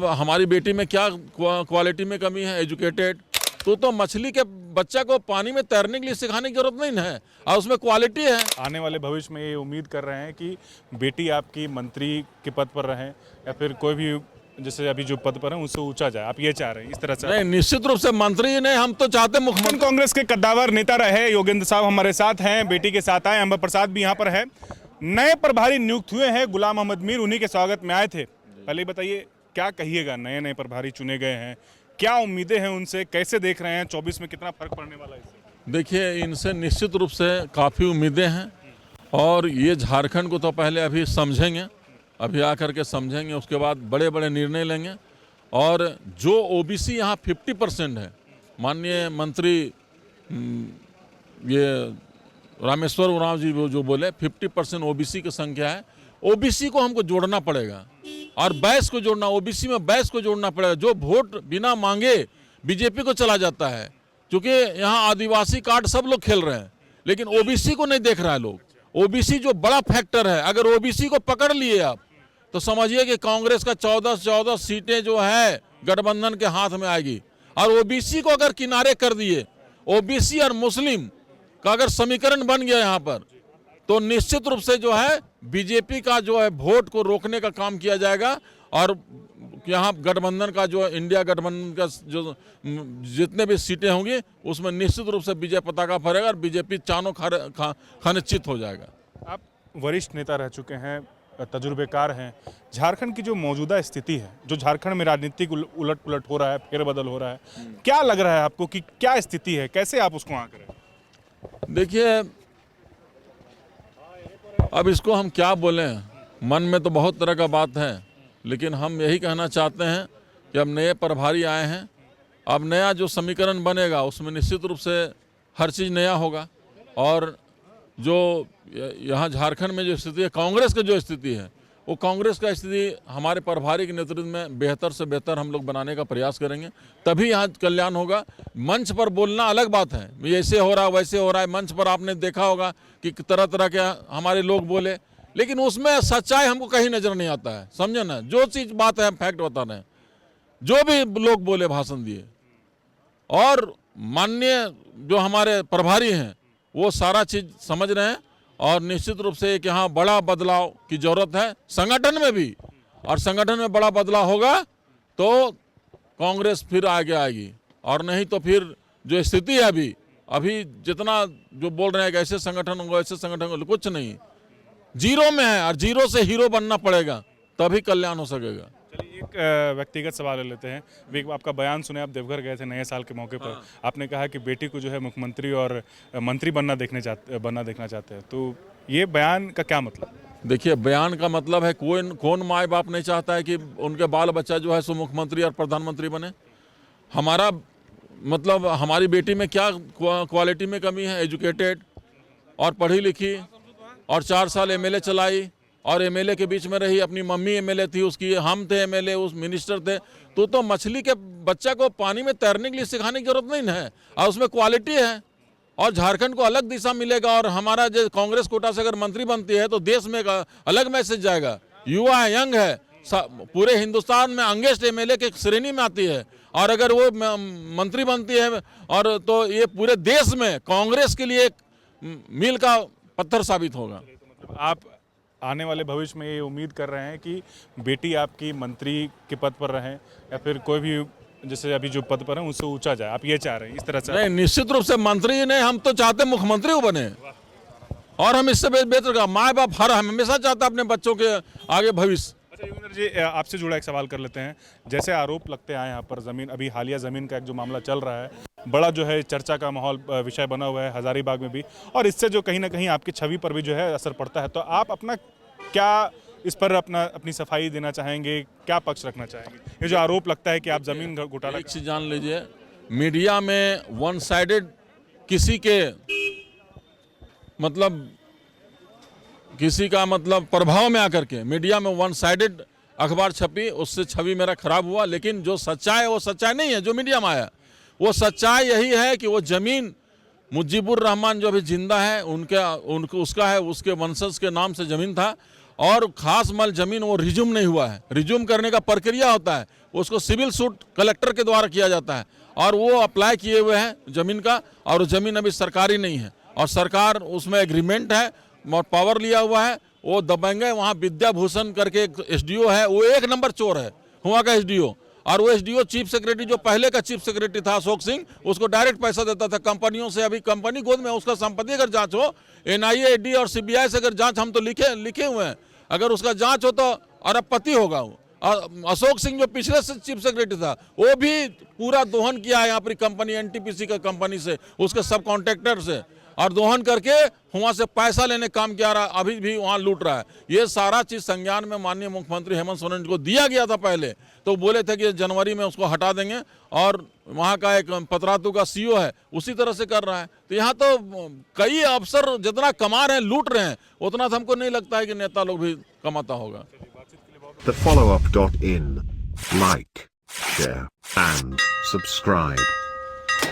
हमारी बेटी में क्या क्वालिटी में कमी है, एजुकेटेड, तो मछली के बच्चा को पानी में तैरने के लिए सिखाने की जरूरत नहीं है, और उसमें क्वालिटी है। आने वाले भविष्य में ये उम्मीद कर रहे हैं कि बेटी आपकी मंत्री के पद पर रहें या फिर कोई भी जैसे अभी जो पद पर है उससे ऊंचा जाए, आप ये चाह रहे हैं इस तरह से? नहीं, निश्चित रूप से मंत्री नहीं, हम तो चाहते मुख्यमंत्री। कांग्रेस के कद्दावर नेता रहे योगेंद्र साहब हमारे साथ हैं, बेटी के साथ आए, अंबर प्रसाद भी यहाँ पर है। नए प्रभारी नियुक्त हुए हैं, गुलाम अहमद मीर उन्हीं के स्वागत में आए थे। पहले बताइए क्या कहिएगा, नए नए प्रभारी चुने गए हैं, क्या उम्मीदें हैं उनसे, कैसे देख रहे हैं 24 में कितना फर्क पड़ने वाला है इससे? देखिए, इनसे निश्चित रूप से काफ़ी उम्मीदें हैं, और ये झारखंड को तो पहले अभी समझेंगे, अभी आकर के समझेंगे, उसके बाद बड़े बड़े निर्णय लेंगे। और जो ओबीसी यहाँ 50% है, माननीय मंत्री ये रामेश्वर उरांव जी जो बोले 50% ओबीसी की संख्या है, ओबीसी को हमको जोड़ना पड़ेगा, और बैस को जोड़ना, ओबीसी में बैस को जोड़ना पड़ेगा। जो वोट बिना मांगे बीजेपी को चला जाता है, क्योंकि यहाँ आदिवासी कार्ड सब लोग खेल रहे हैं, लेकिन ओबीसी को नहीं देख रहा है लोग। ओबीसी जो बड़ा फैक्टर है, अगर ओबीसी को पकड़ लिए आप तो समझिए कि कांग्रेस का 14 सीटें जो है गठबंधन के हाथ में आएगी। और ओबीसी को अगर किनारे कर दिए, ओबीसी और मुस्लिम का अगर समीकरण बन गया यहाँ पर, तो निश्चित रूप से जो है बीजेपी का जो है वोट को रोकने का काम किया जाएगा। और यहाँ गठबंधन का जो इंडिया गठबंधन का जो जितने भी सीटें होंगी उसमें निश्चित रूप से विजय पताका फहरेगा और बीजेपी चानों खानिश्चित हो जाएगा। आप वरिष्ठ नेता रह चुके हैं, तजुर्बेकार हैं। झारखंड की जो मौजूदा स्थिति है, जो झारखंड में राजनीतिक उलट पुलट हो रहा है, फेरबदल हो रहा है, क्या लग रहा है आपको कि क्या स्थिति है, कैसे आप उसको आंकड़ें? देखिए, अब इसको हम क्या बोलें, मन में तो बहुत तरह का बात है, लेकिन हम यही कहना चाहते हैं कि अब नए प्रभारी आए हैं, अब नया जो समीकरण बनेगा उसमें निश्चित रूप से हर चीज़ नया होगा। और जो यहाँ झारखंड में जो स्थिति है, कांग्रेस की जो स्थिति है, वो कांग्रेस का स्थिति हमारे प्रभारी के नेतृत्व में बेहतर से बेहतर हम लोग बनाने का प्रयास करेंगे, तभी यहाँ कल्याण होगा। मंच पर बोलना अलग बात है, ऐसे हो रहा है वैसे हो रहा है, मंच पर आपने देखा होगा कि तरह तरह के हमारे लोग बोले, लेकिन उसमें सच्चाई हमको कहीं नजर नहीं आता है, समझे ना। जो चीज़ बात है हम फैक्ट बता रहे हैं, जो भी लोग बोले भाषण दिए, और माननीय जो हमारे प्रभारी हैं वो सारा चीज़ समझ रहे हैं। और निश्चित रूप से एक यहाँ बड़ा बदलाव की जरूरत है संगठन में भी, और संगठन में बड़ा बदलाव होगा तो कांग्रेस फिर आगे आएगी, और नहीं तो फिर जो स्थिति है अभी जितना जो बोल रहे हैं कि ऐसे संगठन होगा ऐसे संगठन होगा, कुछ नहीं, जीरो में है, और जीरो से हीरो बनना पड़ेगा, तभी कल्याण हो सकेगा। चलिए एक व्यक्तिगत सवाल ले लेते हैं। अभी आपका बयान सुने, आप देवघर गए थे नए साल के मौके पर, आपने कहा कि बेटी को जो है मुख्यमंत्री और मंत्री बनना देखना चाहते हैं, तो ये बयान का क्या मतलब? देखिए, बयान का मतलब है कौन माँ बाप नहीं चाहता है कि उनके बाल बच्चा जो है सो मुख्यमंत्री और प्रधानमंत्री बने। हमारा मतलब हमारी बेटी में क्या क्वालिटी में कमी है, एजुकेटेड और पढ़ी लिखी, और 4 साल एमएलए चलाई, और एमएलए के बीच में रही, अपनी मम्मी एमएलए थी उसकी, हम थे एमएलए, उस मिनिस्टर थे, तो मछली के बच्चा को पानी में तैरने के लिए सिखाने की जरूरत नहीं है, और उसमें क्वालिटी है, और झारखंड को अलग दिशा मिलेगा। और हमारा जो कांग्रेस कोटा से अगर मंत्री बनती है तो देश में एक अलग मैसेज जाएगा, युवा है, यंग है, पूरे हिंदुस्तान में यंगेस्ट एमएलए के श्रेणी में आती है, और अगर वो मंत्री बनती है और तो ये पूरे देश में कांग्रेस के लिए एक मील का पत्थर साबित होगा। आप आने वाले भविष्य में ये उम्मीद कर रहे हैं कि बेटी आपकी मंत्री के पद पर रहें या फिर कोई भी जैसे अभी जो पद पर है उससे ऊंचा जाए, आप ये चाह रहे हैं इस तरह से? नहीं, निश्चित रूप से मंत्री नहीं, हम तो चाहते मुख्यमंत्री बने, और हम इससे बेहतर का माँ बाप हमेशा चाहता अपने बच्चों के आगे भविष्य। अच्छा योगेंद्र जी, आपसे जुड़ा एक सवाल कर लेते हैं। जैसे आरोप लगते हैं यहाँ पर जमीन, अभी हालिया जमीन का एक जो मामला चल रहा है, बड़ा जो है चर्चा का माहौल विषय बना हुआ है हजारीबाग में भी, और इससे जो कहीं ना कहीं आपकी छवि पर भी जो है असर पड़ता है, तो आप अपना क्या इस पर अपनी सफाई देना चाहेंगे, क्या पक्ष रखना चाहेंगे? ये जो आरोप लगता है कि आप जमीन घोटाला, एक चीज जान लीजिए, मीडिया में वन साइडेड किसी के मतलब किसी का मतलब प्रभाव में आकर के मीडिया में वन साइडेड अखबार छपी, उससे छवि मेरा खराब हुआ। लेकिन जो सच्चाई है वो सच्चाई नहीं है जो मीडिया में आया, वो सच्चाई यही है कि वो जमीन मुजीबुर रहमान जो अभी जिंदा है उसका है, उसके वंशज के नाम से जमीन था, और खास माल जमीन वो रिज्यूम नहीं हुआ है। रिज्यूम करने का प्रक्रिया होता है, उसको सिविल सूट कलेक्टर के द्वारा किया जाता है और वो अप्लाई किए हुए हैं जमीन का, और जमीन अभी सरकारी नहीं है और सरकार उसमें एग्रीमेंट है और पावर लिया हुआ है। वो दबंगे वहाँ विद्याभूषण करके एक एसडीओ है, वो एक नंबर चोर है वहाँ का एसडीओ, और वो एसडीओ चीफ सेक्रेटरी जो पहले का चीफ सेक्रेटरी था अशोक सिंह, उसको डायरेक्ट पैसा देता था कंपनियों से। अभी कंपनी गोद में, उसका संपत्ति अगर जांच हो, एनआईए, ईडी और सीबीआई से अगर जांच, हम तो लिखे हुए हैं, अगर उसका जांच हो तो अरबपति होगा वो। अशोक सिंह जो पिछले से चीफ सेक्रेटरी था, वो भी पूरा दोहन किया है यहाँ पर कंपनी एनटीपीसी का कंपनी से, उसके सब कॉन्ट्रैक्टर से, और दोहन करके वहाँ से पैसा लेने काम किया रहा, अभी भी वहाँ लूट रहा है। ये सारा चीज़ संज्ञान में माननीय मुख्यमंत्री हेमंत सोरेन को दिया गया था पहले, तो बोले थे कि जनवरी में उसको हटा देंगे, और वहाँ का एक पतरातू का सीईओ है उसी तरह से कर रहा है। तो यहाँ तो कई अफसर जितना कमा रहे हैं, लूट रहे हैं, उतना तो हमको नहीं लगता है कि नेता लोग भी कमाता होगा। TheFollowUp.in. Like, share, and subscribe.